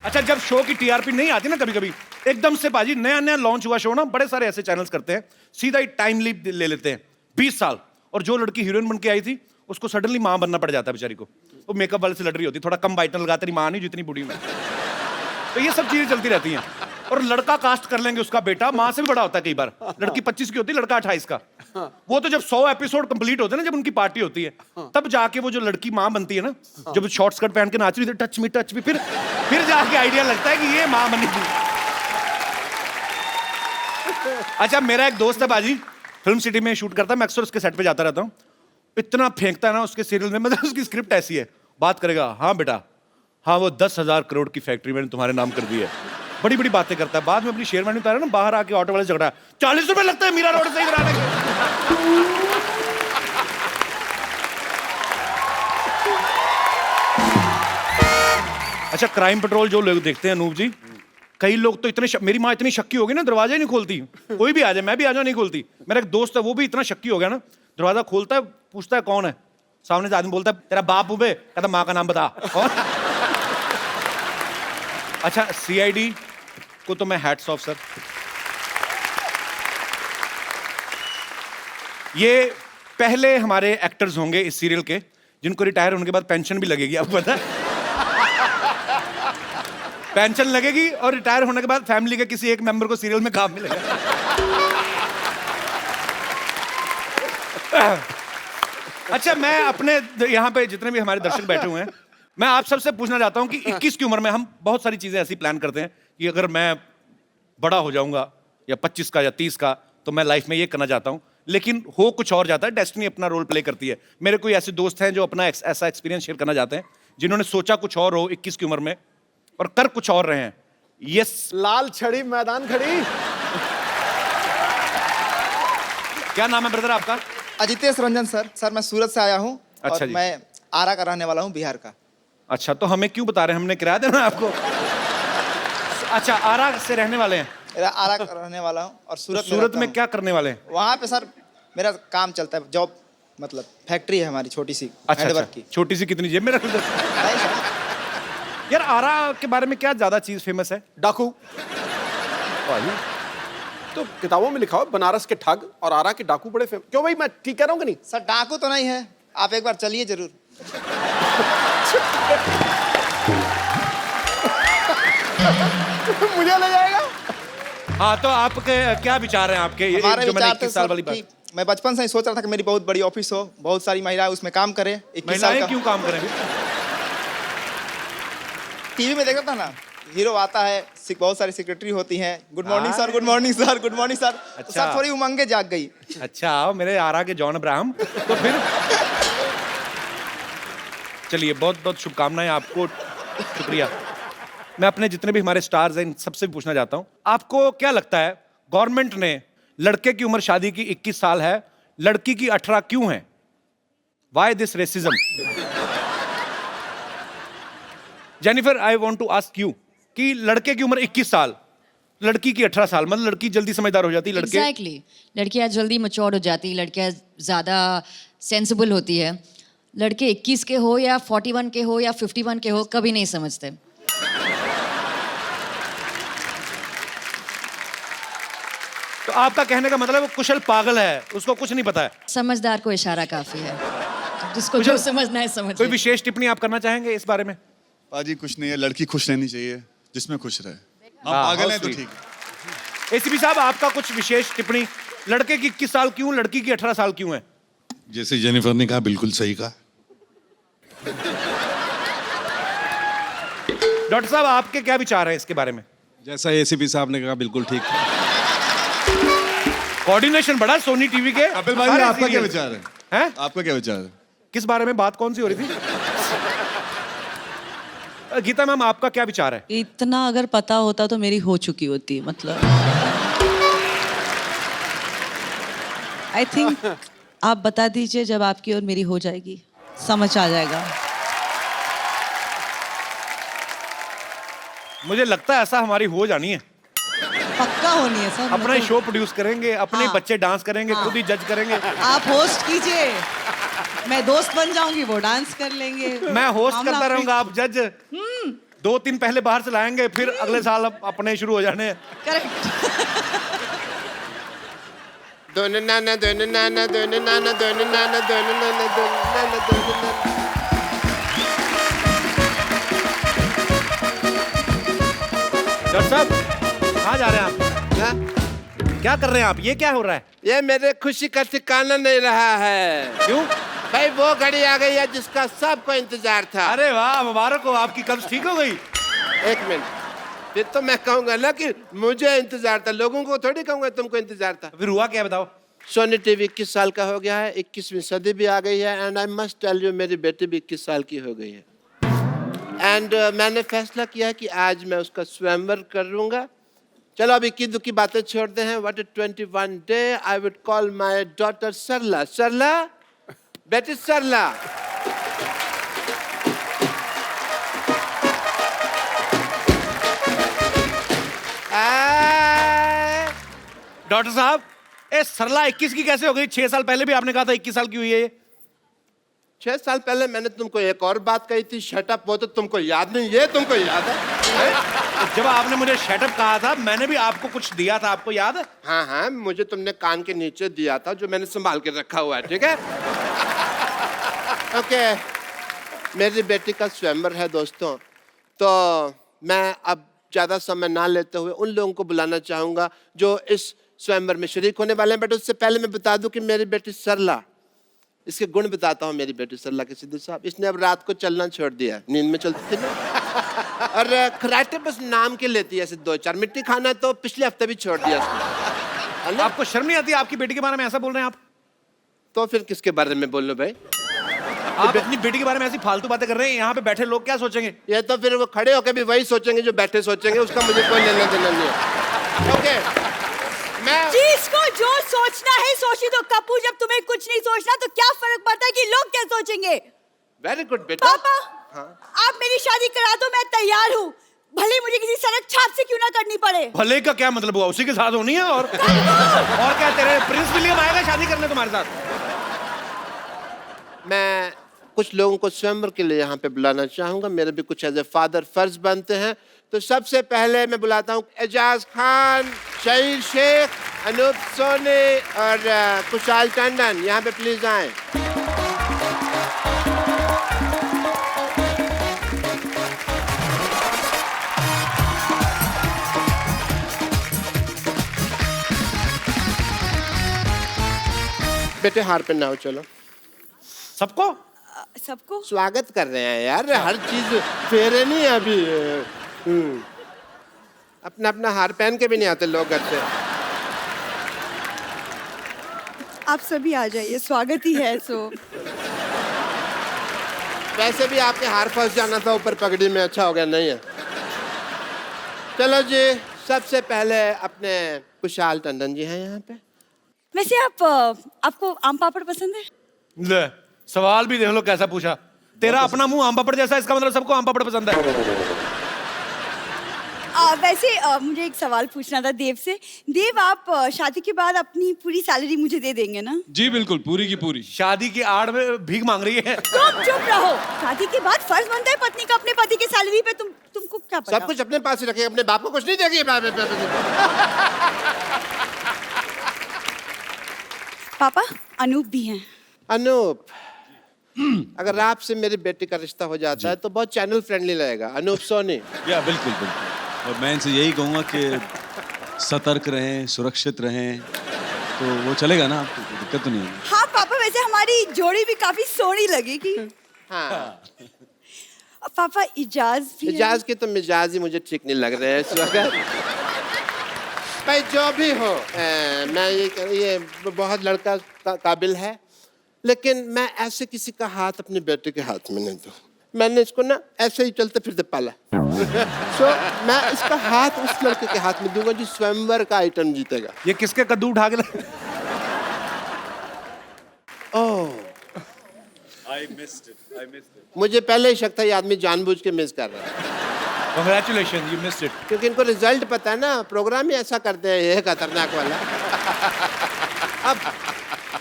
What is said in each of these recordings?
अच्छा, जब शो की टीआरपी नहीं आती ना कभी कभी, एकदम से बाजी नया नया लॉन्च हुआ शो ना, बड़े सारे ऐसे चैनल्स करते हैं, सीधा ही टाइम लीप ले लेते हैं 20 साल। और जो लड़की हीरोइन बन के आई थी उसको सडनली मां बनना पड़ जाता है बेचारी को। वो मेकअप वाले से लड़ रही होती, थोड़ा कम बाइटन लगा, तेरी मां नहीं जितनी बूढ़ी में। तो ये सब चीजें चलती रहती हैं। और लड़का कास्ट कर लेंगे उसका बेटा, मां से भी बड़ा होता है कई बार। लड़की 25 की होती है, लड़का 28 का। वो तो जब 100 एपिसोड कंप्लीट होते हैं ना, जब उनकी पार्टी होती है, तब जाके वो जो लड़की मां बनती है ना, जब शॉर्ट स्कर्ट पहन के नाच रही थी, टच मी, फिर जाके आइडिया लगता है कि ये मां बनी थी। अच्छा, मेरा एक दोस्त है बाजी, फिल्म सिटी में शूट करता है, मैं अक्सर उसके सेट पे जाता रहता हूँ। इतना फेंकता है ना उसके सीरियल में, मतलब उसकी स्क्रिप्ट ऐसी है, बात करेगा, हाँ बेटा, हाँ वो 10,000 करोड़ की फैक्ट्री मैंने तुम्हारे नाम कर दी है। बड़ी बड़ी बातें करता है। बाद में अपनी शेयर मैंने उतारा ना, बाहर आके ऑटो वाले से झगड़ा, 40 रुपए लगता है मीरा रोड से इधर आने के। अच्छा, क्राइम पेट्रोल जो लोग देखते हैं अनूप जी, कई लोग तो इतने मेरी माँ इतनी शक्की हो गई ना, दरवाजा ही नहीं खोलती। कोई भी आ जाए, मैं भी आ जाऊँ, नहीं खोलती। मेरा एक दोस्त है, वो भी इतना शक्की हो गया ना, दरवाजा खोलता है, पूछता है कौन है, सामने से आदमी बोलता है तेरा बाप उबे, कहता माँ का नाम बता कौन। अच्छा, सीआईडी को तो मैं हैट्स ऑफ सर। ये पहले हमारे एक्टर्स होंगे इस सीरियल के जिनको रिटायर होने के बाद पेंशन भी लगेगी, आपको पता है? पेंशन लगेगी और रिटायर होने के बाद फैमिली के किसी एक मेंबर को सीरियल में काम मिलेगा। अच्छा, मैं अपने यहाँ पे जितने भी हमारे दर्शक बैठे हुए हैं, मैं आप सबसे पूछना चाहता हूँ कि 21 की उम्र में हम बहुत सारी चीजें ऐसी प्लान करते हैं कि अगर मैं बड़ा हो जाऊंगा या 25 का या 30 का, तो मैं लाइफ में ये करना चाहता हूँ, लेकिन हो कुछ और जाता है। डेस्टिनी अपना रोल प्ले करती है। मेरे कोई ऐसे दोस्त हैं जो अपना ऐसा एक्सपीरियंस शेयर करना चाहते हैं, जिन्होंने सोचा कुछ और हो 21 की उम्र में और कर कुछ और रहे हैं। यस, लाल छड़ी मैदान खड़ी। क्या नाम है ब्रदर आपका? अजितेश रंजन सर मैं सूरत से आया हूँ। अच्छा और जी। मैं आरा का रहने वाला हूँ, बिहार का। अच्छा, तो हमें क्यों बता रहे हैं, हमने किराया देना है आपको? अच्छा, आरा से रहने वाले हैं? मेरा आरा का रहने वाला हूँ और सूरत तो सूरत में क्या करने वाले हैं? वहाँ पे सर मेरा काम चलता है, जॉब, मतलब फैक्ट्री है हमारी छोटी सी। अच्छा, हैंडवर्क की। छोटी सी कितनी जेब में रख दो। नहीं सर, यार, आरा के बारे में क्या ज्यादा चीज फेमस है? डाकू। तो किताबों में लिखा हो बनारस के ठग और आरा के डाकू बड़े फेमस। क्यों भाई, मैं ठीक कह रहा हूँ कि नहीं? सर डाकू तो नहीं है, आप एक बार चलिए जरूर। मुझे ले जाएगा? हाँ, तो आपके क्या विचार हैं आपके? ये हमारे जो मैंने विचार थे 21 साल सर वाली कि बात। मैं बचपन से ही सोच रहा था कि मेरी बहुत बड़ी ऑफिस हो, बहुत सारी महिलाएं उसमें काम करें। 21 साल महिलाएं का क्यों काम करें? टीवी में देखता था ना, हीरो आता है, बहुत सारी सेक्रेटरी होती हैं, good morning sir, good morning sir, good morning sir. तो अच्छा। सर थोड़ी उमंगे जाग गई। अच्छा, आओ मेरे आरा के जॉन अब्राहम। तो फिर चलिए, बहुत बहुत शुभकामनाएं आपको, शुक्रिया। मैं अपने जितने भी हमारे स्टार्स हैं, इन सबसे भी पूछना चाहता हूं, आपको क्या लगता है गवर्नमेंट ने लड़के की उम्र शादी की 21 साल है, लड़की की 18 क्यों है? Why this racism? Jennifer, I want to ask you कि लड़के की उम्र 21 साल, लड़की की 18 साल, मतलब लड़की जल्दी समझदार हो जाती है, लड़के एग्जैक्टली लड़कियां जल्दी मैच्योर हो जाती, लड़कियां ज़्यादा सेंसिबल होती है। लड़के 21 के हो या 41 के हो या 51 के हो, कभी नहीं समझते। तो आपका कहने का मतलब वो कुशल पागल है, उसको कुछ नहीं पता है। समझदार को इशारा काफ़ी है, जिसको जो समझना है समझ कोई ले। विशेष टिप्पणी आप करना चाहेंगे इस बारे में? पाजी कुछ नहीं है, लड़की खुश रहनी चाहिए, जिसमें खुश रहे। हम हाँ, पागल how हैं तो sweet। ठीक है। एसीपी साहब, आपका कुछ विशेष टिप्पणी? लड़के की 21 साल क्यों, लड़की की 18 साल क्यों है? जैसे जेनिफर ने कहा, बिल्कुल सही कहा। डॉक्टर साहब, आपके क्या विचार हैं इसके बारे में? जैसा एसीपी साहब ने कहा, बिल्कुल ठीक। कोऑर्डिनेशन बड़ा सोनी टीवी के। कपिल भाई, सारे आपका क्या serial। विचार है? हैं? आपका क्या विचार है? किस बारे में बात कौन सी हो रही थी? गीता मैम, आपका क्या विचार है? इतना अगर पता होता तो मेरी हो चुकी होती, मतलब। आई थिंक आप बता दीजिए, जब आपकी और मेरी हो जाएगी समझ आ जाएगा। मुझे लगता है ऐसा हमारी हो जानी है। पक्का होनी है सर। अपना ही शो प्रोड्यूस करेंगे, अपने हाँ। बच्चे डांस करेंगे, खुद ही जज करेंगे। आप होस्ट कीजिए, मैं दोस्त बन जाऊंगी, वो डांस कर लेंगे। मैं होस्ट मामला करता फिक्स। रहूंगा, आप जज। 2-3 पहले बाहर से लाएंगे, फिर अगले साल अपने शुरू हो जाने हैं। करेक्ट। दोनों नाना दोनों नाना दोनों नाना दोनों नाना दोनों नाना दोनों नाना दोनों नाना। डॉक्टर साहब कहाँ जा रहे हैं आप? हाँ? क्या कर रहे हैं आप? ये क्या हो रहा है? ये मेरे खुशी का ठिकाना नहीं रहा है। क्यों? भाई वो घड़ी आ गई है जिसका सबको इंतजार था। अरे वाह, मुबारक हो, आपकी कब्ज ठीक हो गई। एक मिनट, फिर तो मैं कहूंगा ना कि मुझे इंतजार था, लोगों को थोड़ी कहूंगा तुमको इंतजार था। फिर हुआ क्या बताओ? सोनी टीवी 21 साल का हो गया है, 21वीं सदी भी आ गई है। And I must tell you, मेरी बेटी भी 21 साल की हो गई है। एंड मैंने फैसला किया कि आज मैं उसका स्वयंवर करूंगा। चलो अब इक्की दुक्की बातें छोड़ते हैं। What 21 day I would call my daughter Sarla. Sarla, बेटी सरला। डॉक्टर साहब, ए सरला 21 की कैसे हो गई? 6 साल पहले भी आपने कहा था 21 साल की हुई है ये। 6 साल पहले मैंने तुमको एक और बात कही थी, शटअप। वो तो तुमको याद नहीं, ये तुमको याद है? जब आपने मुझे शटअप कहा था, मैंने भी आपको कुछ दिया था, आपको याद है? हाँ हाँ, मुझे तुमने कान के नीचे दिया था, जो मैंने संभाल के रखा हुआ है। ठीक है। ओके, मेरी बेटी का स्वयंवर है दोस्तों, तो मैं अब ज्यादा समय ना लेते हुए उन लोगों को बुलाना चाहूंगा जो इस स्वयंवर में शरीक होने वाले हैं। बट उससे पहले मैं बता दूं कि मेरी बेटी सरला, इसके गुण बताता हूँ। मेरी बेटी सरला के सिद्धू साहब, इसने अब रात को चलना छोड़ दिया, नींद में चलती थी ना। और खराटे बस नाम के लेती है, ऐसे 2-4 मिट्टी खाना तो पिछले हफ्ते भी छोड़ दिया उसने। आपको शर्म नहीं आती? आपकी बेटी के बारे में ऐसा बोल रहे हैं आप? तो फिर किसके बारे में बोल लो भाई? आप अपनी बेटी के बारे में ऐसी फालतू बातें कर रहे हैं, यहाँ पे बैठे लोग क्या सोचेंगे? ये तो फिर वो खड़े होकर भी वही सोचेंगे जो बैठे सोचेंगे, उसका मुझे कोई लेना देना नहीं है। ओके, मैं जिसको जो सोचना है सोची दो कपूर। जब तुम्हें कुछ नहीं सोचना तो क्या फर्क पड़ता है कि लोग क्या सोचेंगे? वेरी गुड बेटा। पापा, आप मेरी शादी करा दो, मैं तैयार हूँ, भले मुझे किसी सड़क छाप से क्यों ना करनी पड़े। भले का क्या मतलब हुआ? उसी के साथ होनी है। और क्या, तेरे प्रिंस विलियम आएगा शादी करने तुम्हारे साथ? मैं कुछ लोगों को स्वयंवर के लिए यहाँ पे बुलाना चाहूंगा। मेरे भी कुछ एज ए फादर फर्ज बनते हैं। तो सबसे पहले मैं बुलाता हूँ एजाज खान, शहीद शेख, अनूप सोनी और कुशाल टंडन। यहाँ पे प्लीज आए। बेटे हार पहनाओ, चलो। सबको सबको स्वागत कर रहे हैं यार, हर चीज फेरे नहीं है अभी। अपना अपना हार पहन के भी नहीं आते लोग घर से। आप सभी आ जाइए, स्वागत ही है। सो वैसे भी आपके हार फंस जाना था ऊपर पगड़ी में, अच्छा हो गया नहीं है। चलो जी, सबसे पहले अपने कुशाल टंडन जी हैं यहाँ पे। वैसे आपको आम पापड़ पसंद है? ले, सवाल भी देख लो कैसा पूछा। तेरा अपना मुंह आम पापड़ जैसा, इसका मतलब सबको आम पापड़ पसंद है। वैसे मुझे एक सवाल पूछना था देव से। देव, आप शादी के बाद अपनी पूरी सैलरी मुझे दे देंगे ना? जी बिल्कुल, पूरी की पूरी। शादी की आड़ में भीख मांग रही है। तुम चुप रहो। शादी के बाद फर्ज बनता है पत्नी का अपने पति की सैलरी पे। तुमको क्या पता? सब कुछ अपने पास ही रखे, अपने बाप को कुछ नहीं देगी। पापा, अनूप भी हैं। अनूप, अगर आपसे मेरी बेटी का रिश्ता हो जाता है तो बहुत चैनल फ्रेंडली लगेगा। अनूप सोनी। या बिल्कुल बिल्कुल। और मैं इनसे यही कहूँगा कि सतर्क रहें, सुरक्षित रहें, तो वो चलेगा ना, आपको दिक्कत तो नहीं होगी। हाँ पापा, वैसे हमारी जोड़ी भी काफी सोहनी लगेगी। हाँ, पापा इजाज भी है। इजाज के तो मिजाज ही मुझे ठीक नहीं लग रहे हैं इस वक्त। भाई जो भी हो, मैं ये बहुत लड़का काबिल है, लेकिन मैं ऐसे किसी का हाथ अपनी बेटे के हाथ में नहीं दूँ। मैंने इसको ना ऐसे ही चलते फिरते पाला। सो मैं इसका हाथ उस लड़के के हाथ में दूंगा जो स्वयंवर का आइटम जीतेगा। ये किसके कद्दू उठा के ओह, मुझे पहले ही शक था ये आदमी जानबूझ के मिस कर रहा है। Congratulations, you missed it. क्योंकि इनको रिजल्ट पता है ना, प्रोग्राम ही ऐसा करते हैं, ये खतरनाक वाला। अब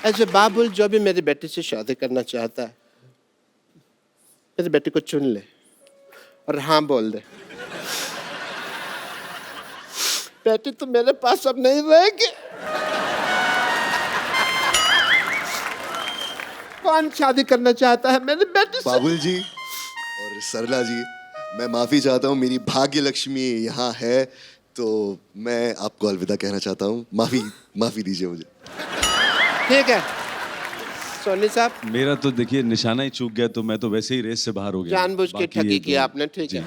ऐसे बाबुल जो भी मेरी बेटी से शादी करना चाहता है, मेरी बेटी को चुन ले और हाँ बोल दे। बेटी तो मेरे पास अब नहीं रहेगी। कौन शादी करना चाहता है मेरी बेटी से? बाबुल जी और सरला जी, मैं माफी चाहता हूँ, मेरी भाग्य लक्ष्मी यहाँ है तो मैं आपको अलविदा कहना चाहता हूँ। माफी दीजिए मुझे। ठीक है सोनी साहब, मेरा तो देखिए निशाना ही चूक गया, तो मैं तो वैसे ही रेस से बाहर हो गया। जानबूझ के बाकी ये ठगी तो- किया आपने। ठीक है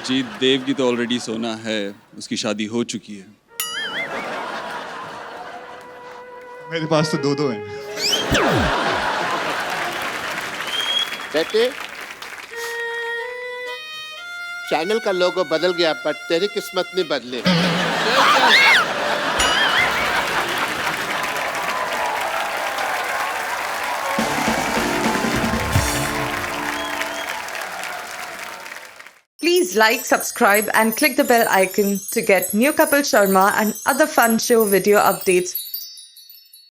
जी, देव की तो ऑलरेडी सोना है, उसकी शादी हो चुकी है। मेरे पास तो दो हैं। बेटे, चैनल का लोगो बदल गया पर तेरी किस्मत नहीं बदली। Please like, subscribe and click the bell icon to get new Kapil Sharma and other fun show video updates